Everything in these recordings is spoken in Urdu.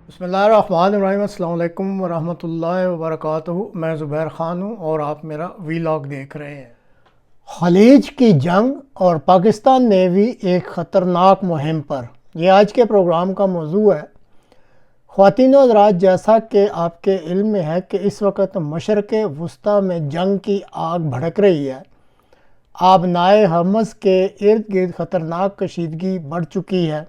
بسم اللہ الرحمن الرحیم۔ السلام علیکم ورحمۃ اللہ وبرکاتہ۔ میں زبیر خان ہوں اور آپ میرا ویلاگ دیکھ رہے ہیں۔ خلیج کی جنگ اور پاکستان نیوی ایک خطرناک مہم پر، یہ آج کے پروگرام کا موضوع ہے۔ خواتین و حضرات، جیسا کہ آپ کے علم میں ہے کہ اس وقت مشرق وسطیٰ میں جنگ کی آگ بھڑک رہی ہے۔ آبنائے ہرمز کے ارد گرد خطرناک کشیدگی بڑھ چکی ہے۔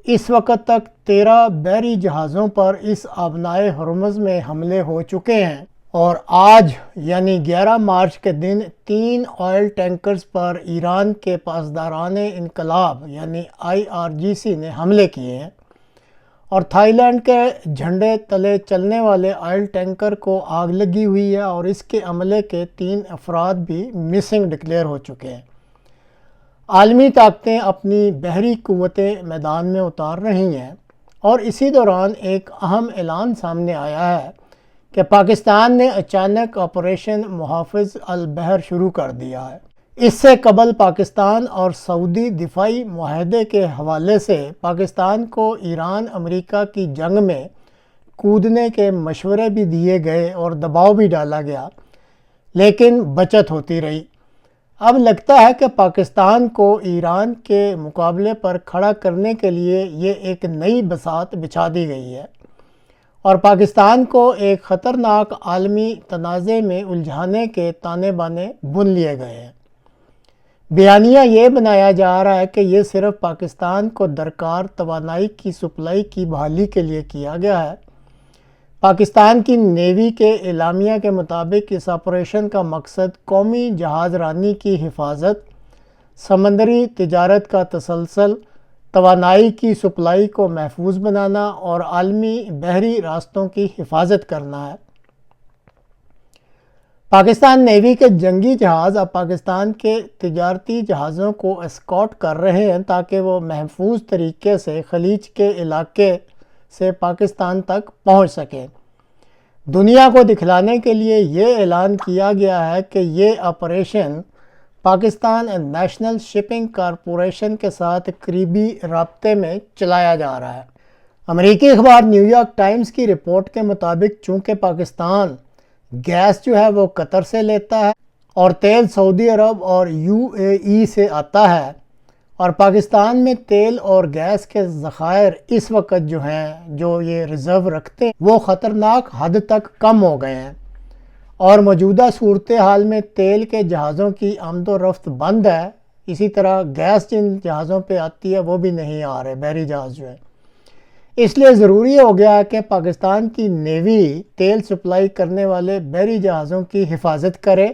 اس وقت تک 13 بحری جہازوں پر اس آبنائے ہرمز میں حملے ہو چکے ہیں، اور آج یعنی 11 مارچ کے دن 3 آئل ٹینکرز پر ایران کے پاسداران انقلاب یعنی IRGC نے حملے کیے ہیں، اور تھائی لینڈ کے جھنڈے تلے چلنے والے آئل ٹینکر کو آگ لگی ہوئی ہے، اور اس کے عملے کے 3 افراد بھی مسنگ ڈکلیئر ہو چکے ہیں۔ عالمی طاقتیں اپنی بحری قوتیں میدان میں اتار رہی ہیں، اور اسی دوران ایک اہم اعلان سامنے آیا ہے کہ پاکستان نے اچانک آپریشن محافظ البحر شروع کر دیا ہے۔ اس سے قبل پاکستان اور سعودی دفاعی معاہدے کے حوالے سے پاکستان کو ایران امریکہ کی جنگ میں کودنے کے مشورے بھی دیے گئے اور دباؤ بھی ڈالا گیا، لیکن بچت ہوتی رہی۔ اب لگتا ہے کہ پاکستان کو ایران کے مقابلے پر کھڑا کرنے کے لیے یہ ایک نئی بساط بچھا دی گئی ہے، اور پاکستان کو ایک خطرناک عالمی تنازع میں الجھانے کے تانے بانے بن لیے گئے ہیں۔ بیانیہ یہ بنایا جا رہا ہے کہ یہ صرف پاکستان کو درکار توانائی کی سپلائی کی بحالی کے لیے کیا گیا ہے۔ پاکستان کی نیوی کے اعلامیہ کے مطابق اس آپریشن کا مقصد قومی جہاز رانی کی حفاظت، سمندری تجارت کا تسلسل، توانائی کی سپلائی کو محفوظ بنانا اور عالمی بحری راستوں کی حفاظت کرنا ہے۔ پاکستان نیوی کے جنگی جہاز اب پاکستان کے تجارتی جہازوں کو اسکارٹ کر رہے ہیں تاکہ وہ محفوظ طریقے سے خلیج کے علاقے سے پاکستان تک پہنچ سکیں۔ دنیا کو دکھلانے کے لیے یہ اعلان کیا گیا ہے کہ یہ operation Pakistan national shipping corporation کے ساتھ قریبی رابطے میں چلایا جا رہا ہے۔ امریکی اخبار نیو یارک ٹائمز کی رپورٹ کے مطابق چونکہ پاکستان گیس جو ہے وہ قطر سے لیتا ہے اور تیل سعودی عرب اور UAE سے آتا ہے، اور پاکستان میں تیل اور گیس کے ذخائر اس وقت جو یہ ریزرو رکھتے ہیں وہ خطرناک حد تک کم ہو گئے ہیں، اور موجودہ صورتحال میں تیل کے جہازوں کی آمد و رفت بند ہے۔ اسی طرح گیس جن جہازوں پہ آتی ہے وہ بھی نہیں آ رہے، بحری جہاز جو ہے۔ اس لیے ضروری ہو گیا ہے کہ پاکستان کی نیوی تیل سپلائی کرنے والے بحری جہازوں کی حفاظت کرے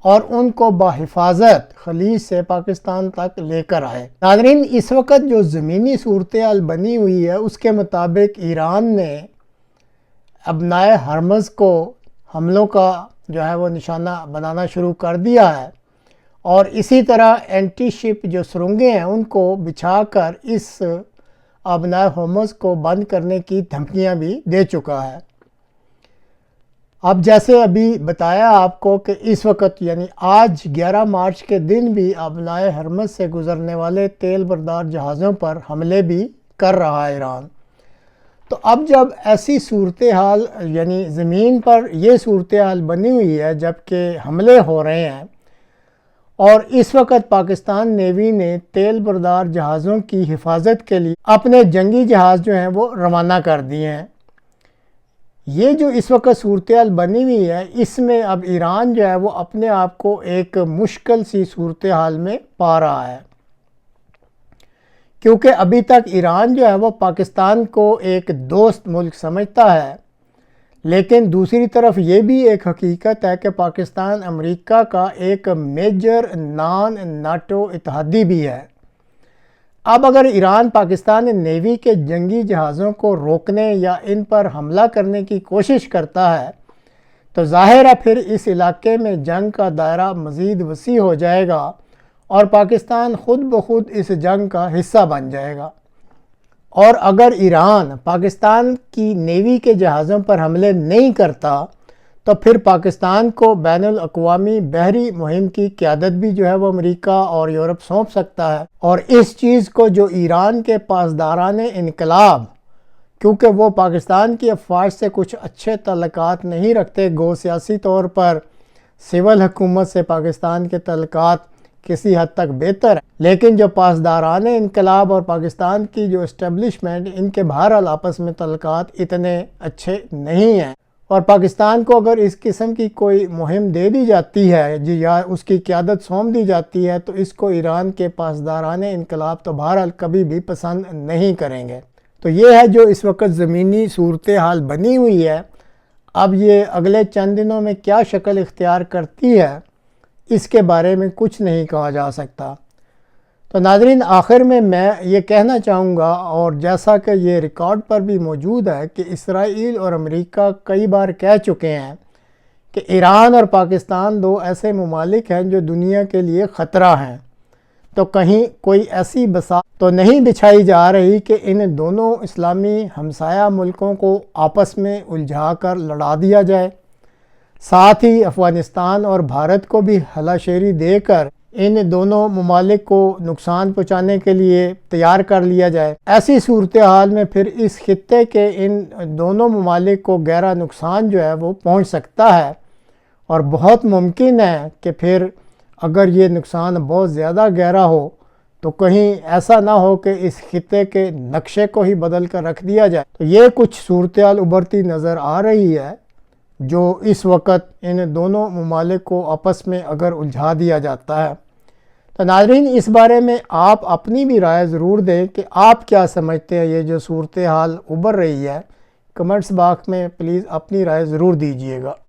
اور ان کو بحفاظت خلیج سے پاکستان تک لے کر آئے۔ ناظرین، اس وقت جو زمینی صورتحال بنی ہوئی ہے اس کے مطابق ایران نے آبنائے ہرمز کو حملوں کا جو ہے وہ نشانہ بنانا شروع کر دیا ہے، اور اسی طرح اینٹی شپ جو سرنگیں ہیں ان کو بچھا کر اس آبنائے ہرمز کو بند کرنے کی دھمکیاں بھی دے چکا ہے۔ اب جیسے ابھی بتایا آپ کو کہ اس وقت یعنی آج 11 مارچ کے دن بھی آبنائے ہرمز سے گزرنے والے تیل بردار جہازوں پر حملے بھی کر رہا ہے ایران۔ تو اب جب ایسی صورتحال یعنی زمین پر یہ صورتحال بنی ہوئی ہے جبکہ حملے ہو رہے ہیں، اور اس وقت پاکستان نیوی نے تیل بردار جہازوں کی حفاظت کے لیے اپنے جنگی جہاز جو ہیں وہ روانہ کر دیے ہیں، یہ جو اس وقت صورتحال بنی ہوئی ہے اس میں اب ایران جو ہے وہ اپنے آپ کو ایک مشکل سی صورتحال میں پا رہا ہے، کیونکہ ابھی تک ایران جو ہے وہ پاکستان کو ایک دوست ملک سمجھتا ہے، لیکن دوسری طرف یہ بھی ایک حقیقت ہے کہ پاکستان امریکہ کا ایک میجر نان ناٹو اتحادی بھی ہے۔ اب اگر ایران پاکستان نیوی کے جنگی جہازوں کو روکنے یا ان پر حملہ کرنے کی کوشش کرتا ہے تو ظاہر ہے پھر اس علاقے میں جنگ کا دائرہ مزید وسیع ہو جائے گا، اور پاکستان خود بخود اس جنگ کا حصہ بن جائے گا۔ اور اگر ایران پاکستان کی نیوی کے جہازوں پر حملے نہیں کرتا تو پھر پاکستان کو بین الاقوامی بحری مہم کی قیادت بھی جو ہے وہ امریکہ اور یورپ سونپ سکتا ہے، اور اس چیز کو جو ایران کے پاسداران انقلاب کیونکہ وہ پاکستان کی افواج سے کچھ اچھے تعلقات نہیں رکھتے، گو سیاسی طور پر سول حکومت سے پاکستان کے تعلقات کسی حد تک بہتر ہے، لیکن جو پاسداران انقلاب اور پاکستان کی جو اسٹیبلشمنٹ، ان کے بہرحال آپس میں تعلقات اتنے اچھے نہیں ہیں۔ اور پاکستان کو اگر اس قسم کی کوئی مہم دے دی جاتی ہے یا اس کی قیادت سونپ دی جاتی ہے تو اس کو ایران کے پاسداران انقلاب تو بہرحال کبھی بھی پسند نہیں کریں گے۔ تو یہ ہے جو اس وقت زمینی صورتحال بنی ہوئی ہے۔ اب یہ اگلے چند دنوں میں کیا شکل اختیار کرتی ہے اس کے بارے میں کچھ نہیں کہا جا سکتا۔ تو ناظرین، آخر میں یہ کہنا چاہوں گا، اور جیسا کہ یہ ریکارڈ پر بھی موجود ہے، کہ اسرائیل اور امریکہ کئی بار کہہ چکے ہیں کہ ایران اور پاکستان دو ایسے ممالک ہیں جو دنیا کے لیے خطرہ ہیں۔ تو کہیں کوئی ایسی بساط تو نہیں بچھائی جا رہی کہ ان دونوں اسلامی ہمسایہ ملکوں کو آپس میں الجھا کر لڑا دیا جائے، ساتھ ہی افغانستان اور بھارت کو بھی ہلاشیری دے کر ان دونوں ممالک کو نقصان پہنچانے کے لیے تیار کر لیا جائے۔ ایسی صورتحال میں پھر اس خطے کے ان دونوں ممالک کو گہرا نقصان جو ہے وہ پہنچ سکتا ہے، اور بہت ممکن ہے کہ پھر اگر یہ نقصان بہت زیادہ گہرا ہو تو کہیں ایسا نہ ہو کہ اس خطے کے نقشے کو ہی بدل کر رکھ دیا جائے۔ تو یہ کچھ صورتحال ابھرتی نظر آ رہی ہے جو اس وقت ان دونوں ممالک کو آپس میں اگر الجھا دیا جاتا ہے۔ تو ناظرین، اس بارے میں آپ اپنی بھی رائے ضرور دیں کہ آپ کیا سمجھتے ہیں یہ جو صورتحال ابھر رہی ہے۔ کمنٹس باکس میں پلیز اپنی رائے ضرور دیجیے گا۔